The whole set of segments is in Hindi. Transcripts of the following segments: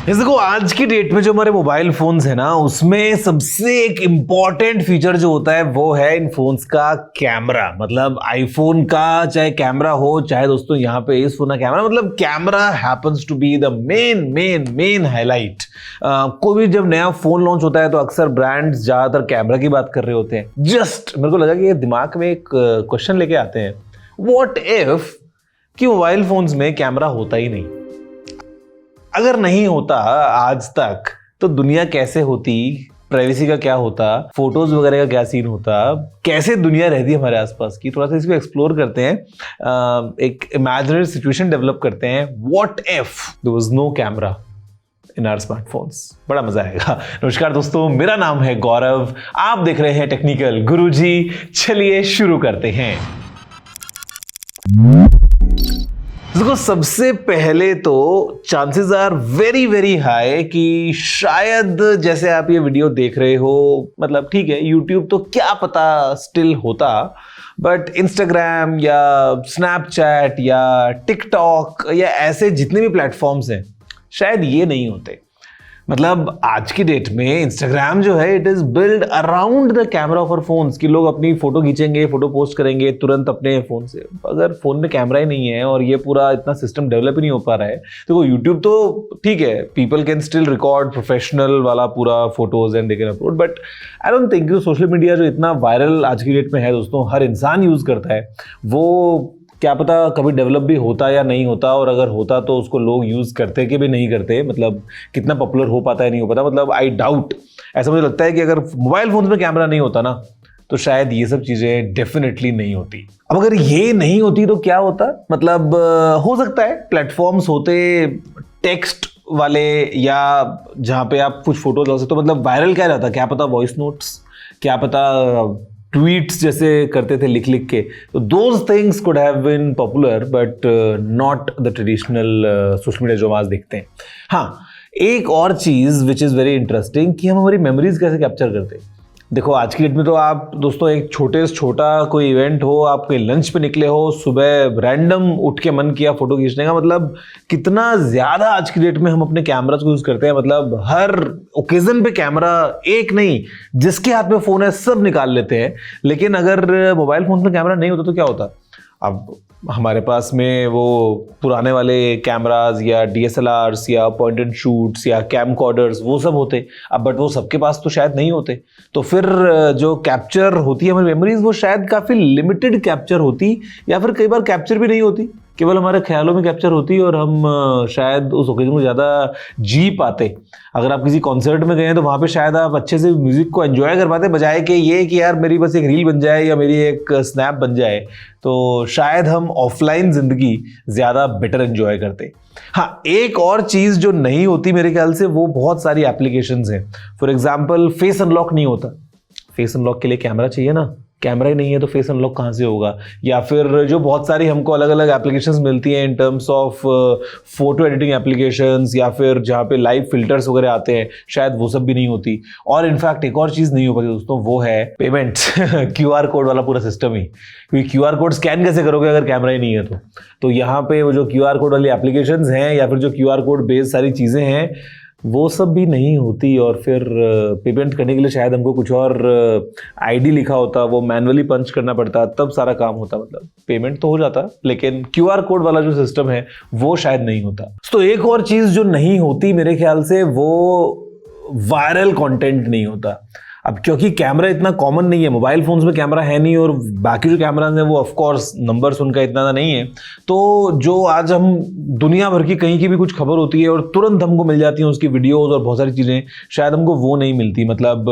देखो आज की डेट में जो हमारे मोबाइल फोन्स है ना, उसमें सबसे एक इम्पॉर्टेंट फीचर जो होता है वो है इन फोन्स का कैमरा। मतलब आईफोन का चाहे कैमरा हो, चाहे दोस्तों यहाँ पे इस फोन का कैमरा, मतलब camera happens to be the main main main highlight. कोई भी जब नया फोन लॉन्च होता है तो अक्सर ब्रांड्स ज्यादातर कैमरा की बात कर रहे होते हैं। जस्ट मेरे को लगा कि ये दिमाग में एक क्वेश्चन लेके आते हैं, व्हाट इफ कि मोबाइल फोन्स में कैमरा होता ही नहीं। अगर नहीं होता आज तक तो दुनिया कैसे होती, प्राइवेसी का क्या होता, फोटोज वगैरह का क्या सीन होता, कैसे दुनिया रहती हमारे आसपास की। थोड़ा सा इसको एक्सप्लोर करते हैं, एक इमेजिनरी सिचुएशन डेवलप करते हैं। What if there was no camera in our smartphones. बड़ा मजा आएगा। नमस्कार दोस्तों, मेरा नाम है गौरव, आप देख रहे हैं टेक्निकल गुरुजी। चलिए शुरू करते हैं। देखो सबसे पहले तो chances are very very high कि शायद जैसे आप ये वीडियो देख रहे हो, मतलब ठीक है यूट्यूब तो क्या पता स्टिल होता, बट इंस्टाग्राम या स्नैपचैट या टिकटॉक या ऐसे जितने भी प्लेटफॉर्म्स हैं शायद ये नहीं होते। मतलब आज की डेट में इंस्टाग्राम जो है it is build around the camera of our phones कि लोग अपनी फोटो खींचेंगे, फोटो पोस्ट करेंगे तुरंत अपने फोन से। अगर फोन में कैमरा ही नहीं है और ये पूरा इतना सिस्टम डेवलप ही नहीं हो पा रहा है तो यूट्यूब तो ठीक है, people can still record professional वाला पूरा photos and they can upload, but I don't think social media जो इतना वायरल आज की डेट में है दोस्तों, हर इंसान यूज करता है, वो क्या पता कभी डेवलप भी होता या नहीं होता, और अगर होता तो उसको लोग यूज करते कि भी नहीं करते, मतलब कितना पॉपुलर हो पाता है नहीं हो पाता। मतलब आई डाउट, ऐसा मुझे लगता है कि अगर मोबाइल फोन में कैमरा नहीं होता ना तो शायद ये सब चीजें डेफिनेटली नहीं होती। अब अगर ये नहीं होती तो क्या होता, मतलब हो सकता है प्लेटफॉर्म्स होते टेक्स्ट वाले या जहाँ पे आप कुछ फोटो डाल सकते हो, मतलब वायरल क्या रहता, क्या पता वॉइस नोट्स, क्या पता ट्वीट्स जैसे करते थे लिख लिख के, तो those things could have been popular but not the traditional social media जो हम आज देखते हैं। हाँ, एक और चीज़ विच इज़ वेरी इंटरेस्टिंग कि हम हमारी मेमोरीज कैसे कैप्चर करते हैं। देखो आज की डेट में तो आप दोस्तों एक छोटे से छोटा कोई इवेंट हो, आप कोई लंच पे निकले हो, सुबह रैंडम उठ के मन किया फोटो खींचने का, मतलब कितना ज़्यादा आज की डेट में हम अपने कैमरास को यूज़ करते हैं। मतलब हर ओकेजन पे कैमरा, एक नहीं, जिसके हाथ में फ़ोन है सब निकाल लेते हैं। लेकिन अगर मोबाइल फ़ोन में कैमरा नहीं होता तो क्या होता? अब हमारे पास में वो पुराने वाले कैमराज या DSLRs या पॉइंट एंड शूट्स या कैमकॉर्डर्स वो सब होते, अब बट वो सबके पास तो शायद नहीं होते। तो फिर जो कैप्चर होती है हमारी मेमोरीज वो शायद काफ़ी लिमिटेड कैप्चर होती, या फिर कई बार कैप्चर भी नहीं होती, केवल हमारे ख्यालों में कैप्चर होती और हम शायद उस ओकेजन को ज़्यादा जी पाते। अगर आप किसी कॉन्सर्ट में गए हैं तो वहाँ पे शायद आप अच्छे से म्यूज़िक को एंजॉय कर पाते, बजाय कि ये कि यार मेरी बस एक रील बन जाए या मेरी एक स्नैप बन जाए। तो शायद हम ऑफलाइन ज़िंदगी ज़्यादा बेटर एंजॉय करते। हाँ, एक और चीज़ जो नहीं होती मेरे ख्याल से, वो बहुत सारी एप्लीकेशंस हैं। फॉर एग्जाम्पल फेस अनलॉक नहीं होता। फेस अनलॉक के लिए कैमरा चाहिए ना, कैमरा ही नहीं है तो फेस अनलॉक कहाँ से होगा? या फिर जो बहुत सारी हमको अलग अलग एप्लीकेशंस मिलती हैं in terms of photo editing applications, या फिर जहाँ पे लाइव फिल्टर्स वगैरह आते हैं, शायद वो सब भी नहीं होती। और इनफैक्ट एक और चीज़ नहीं हो पाती दोस्तों, वो है पेमेंट QR कोड वाला पूरा सिस्टम ही, क्योंकि QR कोड स्कैन कैसे करोगे अगर कैमरा ही नहीं है तो यहाँ पे वो जो QR कोड वाली एप्लीकेशंस हैं या फिर जो QR कोड बेस्ड सारी चीज़ें हैं वो सब भी नहीं होती। और फिर पेमेंट करने के लिए शायद हमको कुछ और ID लिखा होता, वो मैनुअली पंच करना पड़ता, तब सारा काम होता। मतलब पेमेंट तो हो जाता लेकिन QR कोड वाला जो सिस्टम है वो शायद नहीं होता। तो एक और चीज़ जो नहीं होती मेरे ख्याल से, वो वायरल कंटेंट नहीं होता। अब क्योंकि कैमरा इतना कॉमन नहीं है, मोबाइल फोन्स में कैमरा है नहीं, और बाकी जो कैमराज हैं वो ऑफ कोर्स नंबर्स उनका इतना नहीं है, तो जो आज हम दुनिया भर की कहीं की भी कुछ खबर होती है और तुरंत हमको मिल जाती हैं उसकी वीडियोस और बहुत सारी चीज़ें, शायद हमको वो नहीं मिलती। मतलब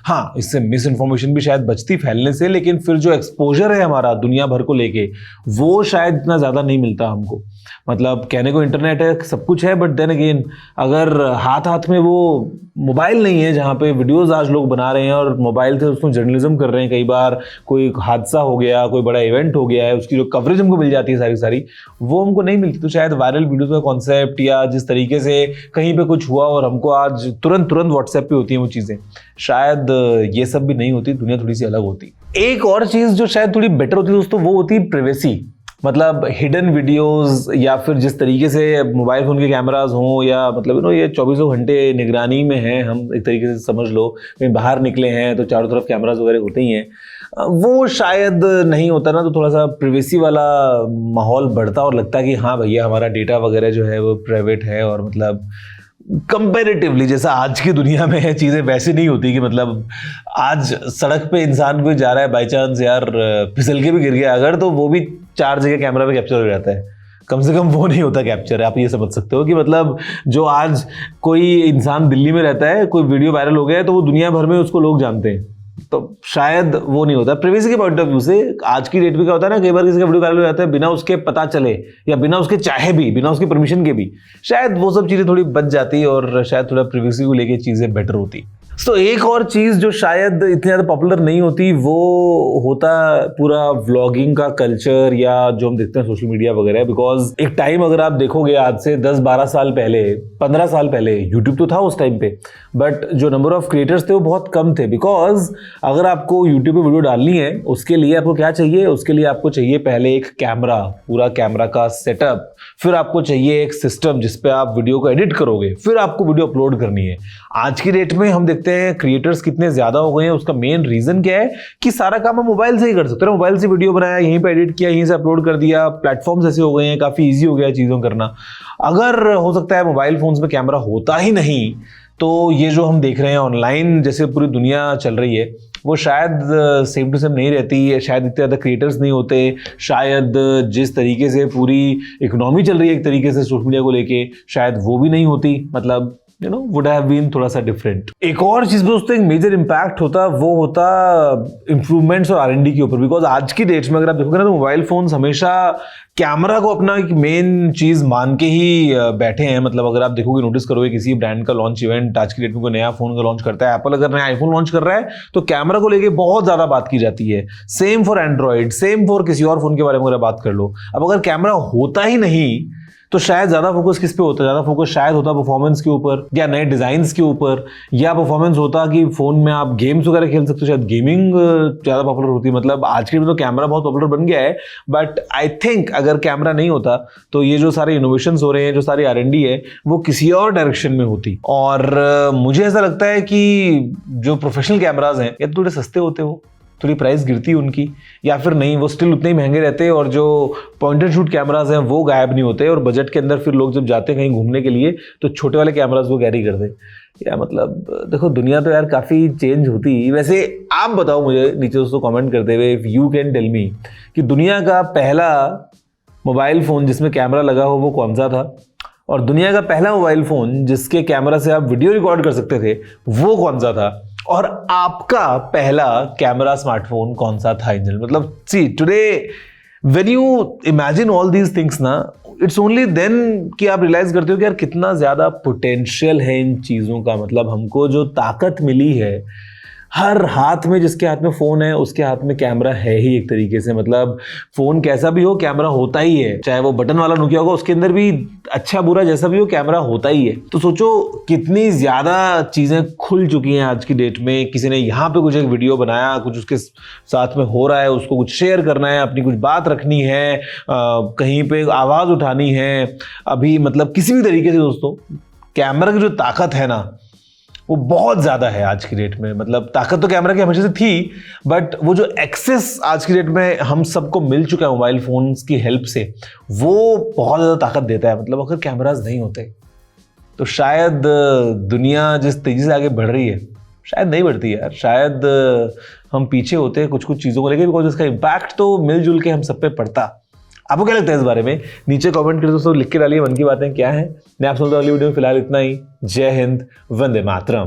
हाँ, इससे मिस इन्फॉर्मेशन भी शायद बचती फैलने से, लेकिन फिर जो एक्सपोजर है हमारा दुनिया भर को लेके वो शायद इतना ज़्यादा नहीं मिलता हमको। मतलब कहने को इंटरनेट है, सब कुछ है, बट देन अगेन अगर हाथ हाथ में वो मोबाइल नहीं है जहाँ पे वीडियोस आज लोग बना रहे हैं और मोबाइल से उसको जर्नलिज्म कर रहे हैं, कई बार कोई हादसा हो गया, कोई बड़ा इवेंट हो गया है, उसकी जो कवरेज हमको मिल जाती है सारी वो हमको नहीं मिलती। तो शायद वायरल वीडियो का कॉन्सेप्ट या जिस तरीके से कहीं पे कुछ हुआ और हमको आज तुरंत व्हाट्सएप पे होती हैं वो चीज़ें, शायद ये सब भी नहीं होती, दुनिया थोड़ी सी अलग होती। एक और चीज़ जो शायद थोड़ी बेटर होती है दोस्तों, वो होती है प्राइवेसी। मतलब हिडन वीडियोस या फिर जिस तरीके से मोबाइल फ़ोन के कैमराज हों या मतलब ये 24 घंटे निगरानी में हैं, हम एक तरीके से समझ लो, कहीं बाहर निकले हैं तो चारों तरफ कैमराज वगैरह होते ही हैं, वो शायद नहीं होता ना, तो थोड़ा सा प्रिवेसी वाला माहौल बढ़ता और लगता कि हाँ भैया हमारा डेटा वगैरह जो है वो प्राइवेट है। और मतलब कंपैरेटिवली जैसा आज की दुनिया में है चीज़ें वैसे नहीं होती कि मतलब आज सड़क पे इंसान कोई जा रहा है बाई चांस यार फिसल के भी गिर गया अगर, तो वो भी 4 जगह कैमरा पे कैप्चर हो जाता है। कम से कम वो नहीं होता कैप्चर। आप ये समझ सकते हो कि मतलब जो आज कोई इंसान दिल्ली में रहता है, कोई वीडियो वायरल हो गया है तो वो दुनिया भर में उसको लोग जानते हैं, तो शायद वो नहीं होता। प्रिवेसी के पॉइंट ऑफ व्यू से आज की डेट में क्या होता है ना, कई बार किसी का वीडियो वायरल हो जाता है बिना उसके पता चले या बिना उसके चाहे भी, बिना उसकी परमिशन के भी, शायद वो सब चीज़ें थोड़ी बच जाती और शायद थोड़ा प्रिवेसी को लेके चीज़ें बेटर होती। तो एक और चीज़ जो शायद इतनी ज़्यादा पॉपुलर नहीं होती वो होता पूरा व्लॉगिंग का कल्चर या जो हम देखते हैं सोशल मीडिया वगैरह। बिकॉज एक टाइम अगर आप देखोगे आज से 10-12 साल पहले, 15 साल पहले यूट्यूब तो था उस टाइम पे, बट जो नंबर ऑफ क्रिएटर्स थे वो बहुत कम थे। बिकॉज अगर आपको यूट्यूब पे वीडियो डालनी है उसके लिए आपको क्या चाहिए, उसके लिए आपको चाहिए पहले एक कैमरा, पूरा कैमरा का सेटअप, फिर आपको चाहिए एक सिस्टम जिसपे आप वीडियो को एडिट करोगे, फिर आपको वीडियो अपलोड करनी है। आज की डेट में हम देखते हैं क्रिएटर्स कितने ज्यादा हो गए हैं। उसका मेन रीजन क्या है कि सारा काम हम मोबाइल से ही कर सकते हैं। मोबाइल से वीडियो बनाया, यहीं पे एडिट किया, यहीं से अपलोड कर दिया, प्लेटफॉर्म्स ऐसे हो गए हैं, काफी इजी हो गया चीजों करना। अगर हो सकता है मोबाइल फोन्स में कैमरा होता ही नहीं तो ये जो हम देख रहे हैं ऑनलाइन जैसे पूरी दुनिया चल रही है वो शायद सेम टू सेम नहीं रहती, शायद इतने ज़्यादा क्रिएटर्स नहीं होते, शायद जिस तरीके से पूरी इकोनॉमी चल रही है एक तरीके से सोशल मीडिया को लेके शायद वो भी नहीं होती। मतलब वुड हैव बीन थोड़ा सा डिफरेंट। एक और चीज पे उसका एक मेजर इंपैक्ट होता वो होता इंप्रूवमेंट्स और R&D के ऊपर। बिकॉज आज की डेट में अगर आप देखोगे ना तो मोबाइल फोन्स हमेशा कैमरा को अपना एक मेन चीज मान के ही बैठे हैं। मतलब अगर आप देखोगे, नोटिस करोगे किसी ब्रांड का लॉन्च इवेंट आज की डेट में कोई नया फोन का लॉन्च करता है, एप्पल अगर नया आईफोन लॉन्च कर रहा है तो कैमरा को लेके बहुत ज्यादा बात की जाती है। Same for Android, same for किसी और फोन के बारे में अगर बात कर लो। अब अगर कैमरा होता ही नहीं तो शायद ज्यादा फोकस किस पे होता, ज्यादा फोकस शायद होता परफॉर्मेंस के ऊपर या नए डिजाइन्स के ऊपर, या परफॉर्मेंस होता कि फोन में आप गेम्स वगैरह खेल सकते हो, शायद गेमिंग ज्यादा पॉपुलर होती। मतलब आज के में तो कैमरा बहुत पॉपुलर बन गया है, बट आई थिंक अगर कैमरा नहीं होता तो ये जो सारे इनोवेशंस हो रहे हैं, जो सारी R&D है, वो किसी और डायरेक्शन में होती। और मुझे ऐसा लगता है कि जो प्रोफेशनल कैमराज हैं या तो थोड़े सस्ते होते हो, थोड़ी प्राइस गिरती है उनकी, या फिर नहीं वो स्टिल उतने ही महंगे रहते हैं, और जो पॉइंट एंड शूट कैमराज हैं वो गायब नहीं होते। और बजट के अंदर फिर लोग जब जाते हैं कहीं घूमने के लिए तो छोटे वाले कैमराज को कैरी करते। या मतलब देखो दुनिया तो यार काफ़ी चेंज होती। वैसे आप बताओ मुझे नीचे दोस्तों कमेंट करते हुए, if you can tell me कि दुनिया का पहला मोबाइल फ़ोन जिसमें कैमरा लगा हो वो कौन सा था, और दुनिया का पहला मोबाइल फ़ोन जिसके कैमरा से आप वीडियो रिकॉर्ड कर सकते थे वो कौन सा था, और आपका पहला कैमरा स्मार्टफोन कौन सा था इंजन। मतलब see today when you imagine all these things ना, इट्स ओनली देन कि आप रियलाइज करते हो कि यार कितना ज्यादा पोटेंशियल है इन चीजों का। मतलब हमको जो ताकत मिली है, हर हाथ में जिसके हाथ में फोन है उसके हाथ में कैमरा है ही एक तरीके से। मतलब फोन कैसा भी हो कैमरा होता ही है, चाहे वो बटन वाला नोकिया होगा उसके अंदर भी अच्छा बुरा जैसा भी हो कैमरा होता ही है। तो सोचो कितनी ज्यादा चीजें खुल चुकी हैं आज की डेट में। किसी ने यहाँ पे कुछ एक वीडियो बनाया, कुछ उसके साथ में हो रहा है, उसको कुछ शेयर करना है, अपनी कुछ बात रखनी है, कहीं पे आवाज उठानी है, अभी मतलब किसी भी तरीके से दोस्तों कैमरा की जो ताकत है ना वो बहुत ज़्यादा है आज की डेट में। मतलब ताकत तो कैमरा की हमेशा से थी, बट वो जो एक्सेस आज की डेट में हम सबको मिल चुका है मोबाइल फोन्स की हेल्प से, वो बहुत ज़्यादा ताकत देता है। मतलब अगर कैमराज नहीं होते तो शायद दुनिया जिस तेज़ी से आगे बढ़ रही है शायद नहीं बढ़ती यार, शायद हम पीछे होते कुछ कुछ चीज़ों को लेकर, बिकॉज इसका इम्पैक्ट तो मिलजुल के हम सब पे पड़ता। आपको क्या लगता है इस बारे में? नीचे कमेंट करके दोस्तों लिख के डालिए मन की बातें क्या है। मैं आप सुनता अगली वीडियो में फिलहाल इतना ही। जय हिंद, वंदे मातरम।